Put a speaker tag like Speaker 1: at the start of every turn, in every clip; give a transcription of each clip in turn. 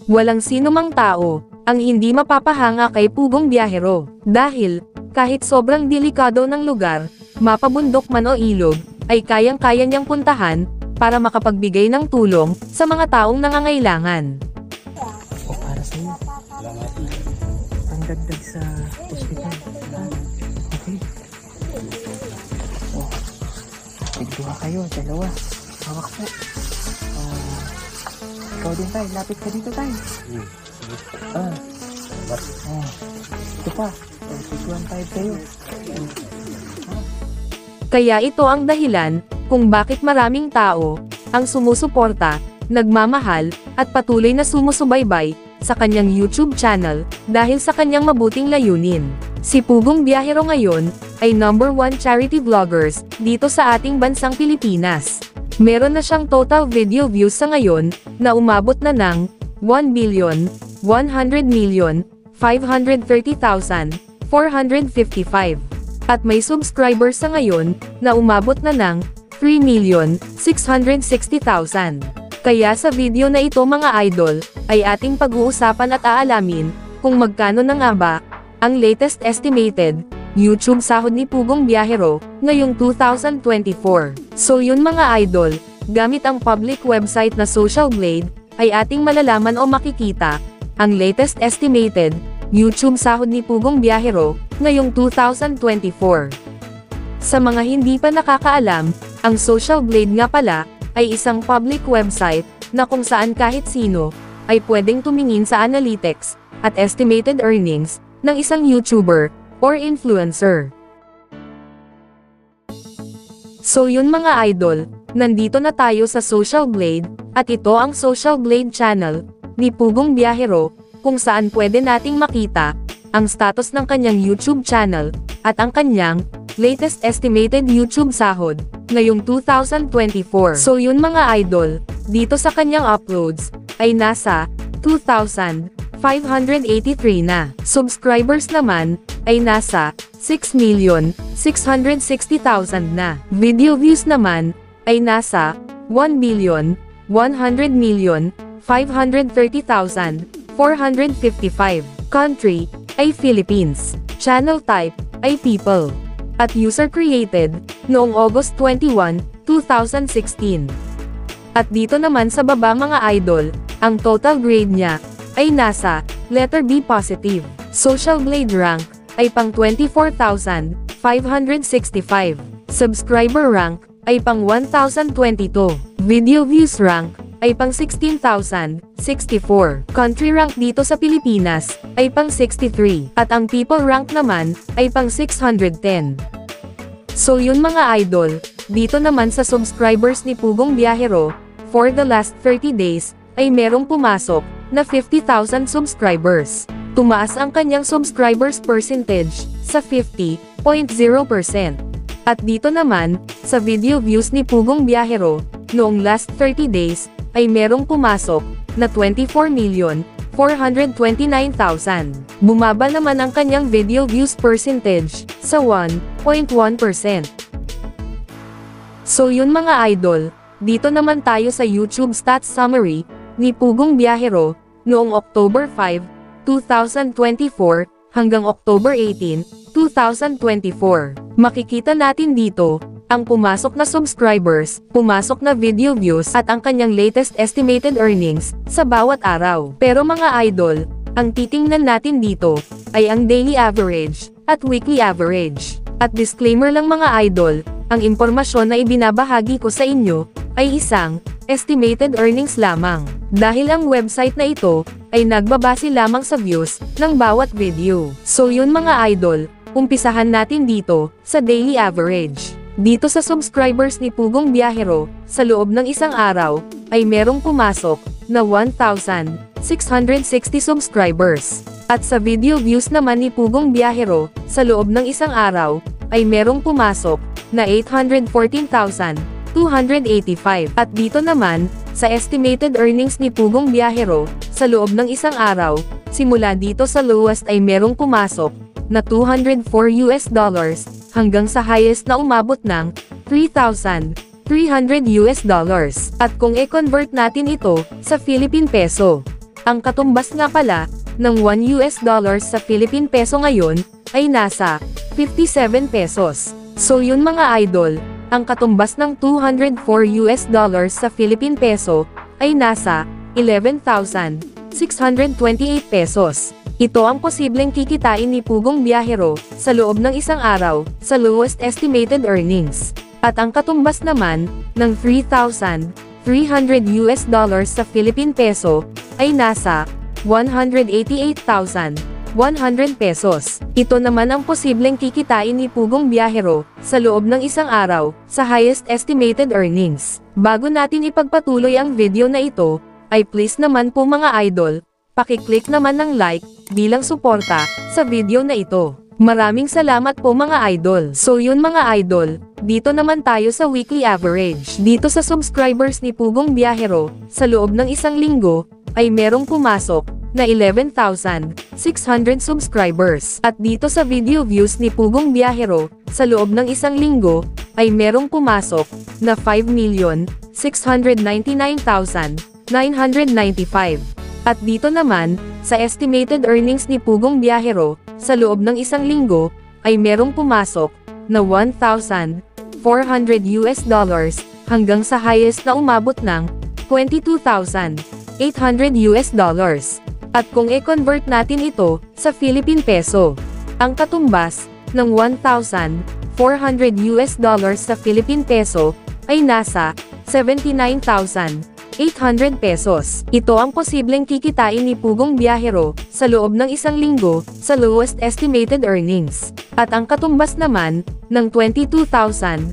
Speaker 1: Walang sinumang tao ang hindi mapapahanga kay Pugong Biyahero, dahil kahit sobrang delikado ng lugar, mapabundok man o ilog, ay kayang-kaya niyang puntahan para makapagbigay ng tulong sa mga taong nangangailangan.
Speaker 2: O para sa iyo. Ang dagdag sa ospital. Okay. O. Tigduha kayo, dalawa. Hawak po. Ikaw din tayo, lapit ka dito tayo. Ito pa. Tigduhan tayo kayo.
Speaker 1: Kaya ito ang dahilan kung bakit maraming tao ang sumusuporta, nagmamahal, at patuloy na sumusubaybay sa kanyang YouTube channel dahil sa kanyang mabuting layunin. Si Pugong Biyahero ngayon ay #1 charity vloggers dito sa ating bansang Pilipinas. Meron na siyang total video views sa ngayon na umabot na ng 1,100,530,455. At may subscribers sa ngayon na umabot na ng 3,660,000. Kaya sa video na ito mga idol, ay ating pag-uusapan at aalamin kung magkano na nga ba ang latest estimated YouTube sahod ni Pugong Biyahero ngayong 2024. So yun mga idol, gamit ang public website na Social Blade, ay ating malalaman o makikita ang latest estimated YouTube sahod ni Pugong Biyahero ngayong 2024. Sa mga hindi pa nakakaalam, ang Social Blade nga pala ay isang public website na kung saan kahit sino ay pwedeng tumingin sa analytics at estimated earnings ng isang YouTuber or influencer. So yun mga idol, nandito na tayo sa Social Blade, at ito ang Social Blade channel ni Pugong Biyahero, kung saan pwede nating makita ang status ng kanyang YouTube channel at ang kanyang latest estimated YouTube sahod ngayong 2024. So yun mga idol, dito sa kanyang uploads ay nasa 2,583 na. Subscribers naman ay nasa 6,660,000 na. Video views naman ay nasa 1,100,530,455. Country ay Philippines. Channel type ay People. At user created noong August 21, 2016. At dito naman sa baba mga idol, ang total grade niya ay nasa letter B positive. Social Blade rank ay pang 24,565. Subscriber rank ay pang 1,022. Video views rank ay pang 16,064. Country rank dito sa Pilipinas ay pang 63. At ang people rank naman ay pang 610. So yun mga idol, dito naman sa subscribers ni Pugong Biyahero, for the last 30 days, ay merong pumasok na 50,000 subscribers. Tumaas ang kanyang subscribers percentage sa 50.0%. At dito naman, sa video views ni Pugong Biyahero, noong last 30 days, ay merong pumasok na 24,429,000. Bumaba naman ang kanyang video views percentage sa 1.1%. So yun mga idol, dito naman tayo sa YouTube stats summary ni Pugong Biyahero noong October 5, 2024 hanggang October 18, 2024. Makikita natin dito ang pumasok na subscribers, pumasok na video views at ang kanyang latest estimated earnings sa bawat araw. Pero mga idol, ang titingnan natin dito ay ang daily average at weekly average. At disclaimer lang mga idol, ang impormasyon na ibinabahagi ko sa inyo ay isang estimated earnings lamang. Dahil ang website na ito ay nagbabase lamang sa views ng bawat video. So yun mga idol, umpisahan natin dito sa daily average. Dito sa subscribers ni Pugong Biyahero, sa loob ng isang araw, ay merong pumasok na 1,660 subscribers. At sa video views naman ni Pugong Biyahero, sa loob ng isang araw, ay merong pumasok na 814,285. At dito naman, sa estimated earnings ni Pugong Biyahero, sa loob ng isang araw, simula dito sa lowest ay merong pumasok na $204 hanggang sa highest na umabot ng $3,300. At kung i-convert natin ito sa Philippine peso, Ang katumbas nga pala, ng $1 sa Philippine peso ngayon, ay nasa 57 pesos. So yun mga idol, ang katumbas ng $204 sa Philippine peso, ay nasa 11,628 pesos. Ito ang posibleng kikitain ni Pugong Biyahero, sa loob ng isang araw, sa lowest estimated earnings. At ang katumbas naman, ng $3,300 sa Philippine peso, ay nasa 188,100 pesos. Ito naman ang posibleng kikitain ni Pugong Biyahero, sa loob ng isang araw, sa highest estimated earnings. Bago natin ipagpatuloy ang video na ito, ay please naman po mga idol, pakiclick naman ng like, bilang suporta, sa video na ito. Maraming salamat po mga idol. So yun mga idol, dito naman tayo sa weekly average. Dito sa subscribers ni Pugong Biyahero, sa loob ng isang linggo, ay merong pumasok, na 11,600 subscribers. At dito sa video views ni Pugong Biyahero, sa loob ng isang linggo, ay merong pumasok, na 5,699,995. At dito naman, sa estimated earnings ni Pugong Biyahero, sa loob ng isang linggo, ay merong pumasok, na $1,400 hanggang sa highest na umabot ng $22,800. At kung i-convert natin ito, sa Philippine peso, ang katumbas, ng $1,400 sa Philippine peso, ay nasa 79,800 pesos. Ito ang posibleng kikitain ni Pugong Biyahero, sa loob ng isang linggo, sa lowest estimated earnings. At ang katumbas naman, ng $22,800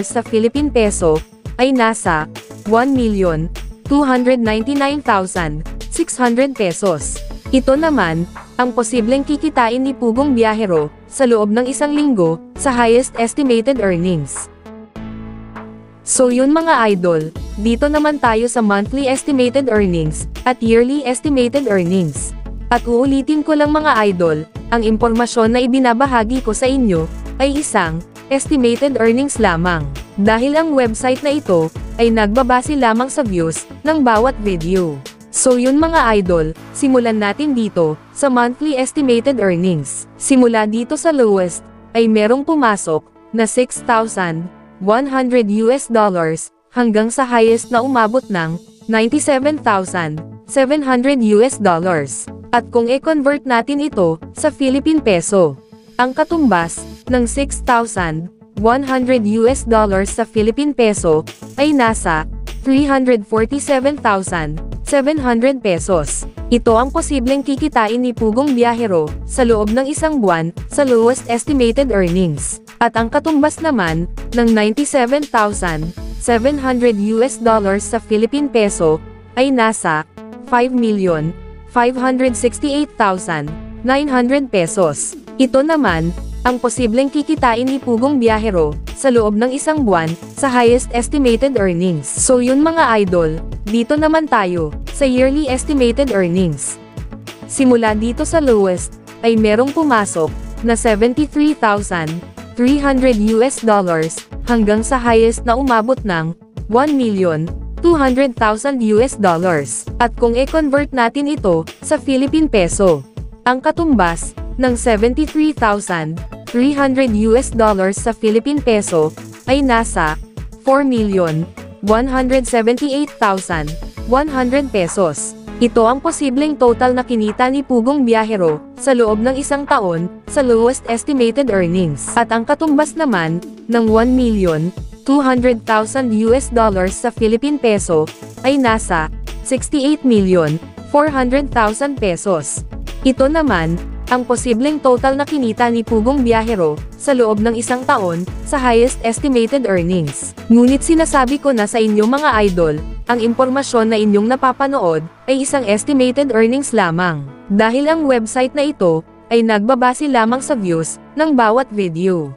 Speaker 1: sa Philippine peso, ay nasa 1,299,600 pesos. Ito naman, ang posibleng kikitain ni Pugong Biyahero, sa loob ng isang linggo, sa highest estimated earnings. So yun mga idol, dito naman tayo sa monthly estimated earnings, at yearly estimated earnings. At uulitin ko lang mga idol, ang impormasyon na ibinabahagi ko sa inyo, ay isang estimated earnings lamang. Dahil ang website na ito, ay nagbabase lamang sa views, ng bawat video. So yun mga idol, simulan natin dito, sa monthly estimated earnings. Simula dito sa lowest, ay merong pumasok, na $6,100 hanggang sa highest na umabot ng $97,700. At kung i-convert natin ito, sa Philippine peso, ang katumbas, ng $6,100 sa Philippine peso, ay nasa 347,700 pesos. Ito ang posibleng kikitain ni Pugong Biyahero, sa loob ng isang buwan, sa lowest estimated earnings. At ang katumbas naman, ng $97,700 sa Philippine peso, ay nasa 5,568,900 pesos. Ito naman, ang posibleng kikitain ni Pugong Biyahero, sa loob ng isang buwan, sa highest estimated earnings. So yun mga idol, dito naman tayo, sa yearly estimated earnings. Simula dito sa lowest, ay merong pumasok, na $73,300 hanggang sa highest na umabot ng $1,200,000. At kung i-convert natin ito, sa Philippine peso, ang katumbas, ng $73,300 sa Philippine peso, ay nasa 4,178,100 pesos. Ito ang posibleng total na kinita ni Pugong Biyahero, sa loob ng isang taon, sa lowest estimated earnings. At ang katumbas naman, ng $1,200,000 sa Philippine peso, ay nasa 68,400,000 pesos. Ito naman, ang posibleng total na kinita ni Pugong Biyahero, sa loob ng isang taon, sa highest estimated earnings. Ngunit sinasabi ko na sa inyo mga idol, ang impormasyon na inyong napapanood, ay isang estimated earnings lamang. Dahil ang website na ito, ay nagbabase lamang sa views, ng bawat video.